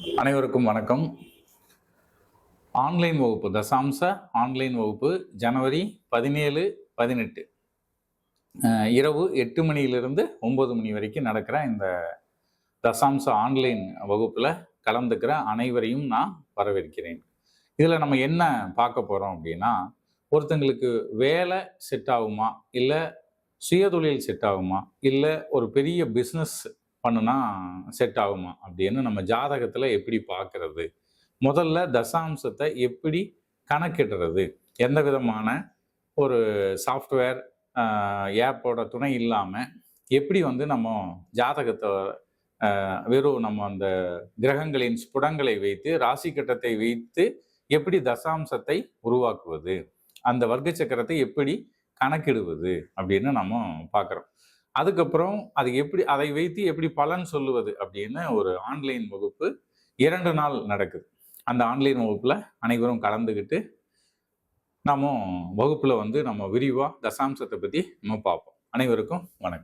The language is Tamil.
அனைவருக்கும் வணக்கம். ஆன்லைன் வகுப்பு தசாம்ச ஆன்லைன் வகுப்பு ஜனவரி 17, 18 இரவு 8 மணியிலிருந்து 9 மணி வரைக்கும் நடக்கிற இந்த தசாம்ச ஆன்லைன் வகுப்புல கலந்துக்கிற அனைவரையும் நான் வரவேற்கிறேன். இதுல நம்ம என்ன பார்க்க போறோம் அப்படின்னா, ஒருத்தங்களுக்கு வேலை செட் ஆகுமா, இல்ல சுயதொழில் செட் ஆகுமா, இல்ல ஒரு பெரிய பிசினஸ் பண்ணுனா செட் ஆகுமா அப்படின்னு நம்ம ஜாதகத்துல எப்படி பார்க்கிறது, முதல்ல தசாம்சத்தை எப்படி கணக்கிடுறது, எந்த விதமான ஒரு சாஃப்ட்வேர் ஆப்போட துணை இல்லாமல் எப்படி வந்து நம்ம ஜாதகத்தை வெறும் நம்ம அந்த கிரகங்களின் ஸ்புடங்களை வைத்து ராசி கட்டத்தை வைத்து எப்படி தசாம்சத்தை உருவாக்குவது, அந்த வர்க்க சக்கரத்தை எப்படி கணக்கிடுவது அப்படின்னு நம்ம பார்க்குறோம். அதுக்கப்புறம் அது எப்படி அதை வைத்து எப்படி பலன் சொல்லுவது அப்படின்னு ஒரு ஆன்லைன் வகுப்பு 2 நாள் நடக்குது. அந்த ஆன்லைன் வகுப்புல அனைவரும் கலந்துக்கிட்டு நம்ம வகுப்புல வந்து நம்ம விரிவா தசாம்சத்தை பத்தி நம்ம பார்ப்போம். அனைவருக்கும் வணக்கம்.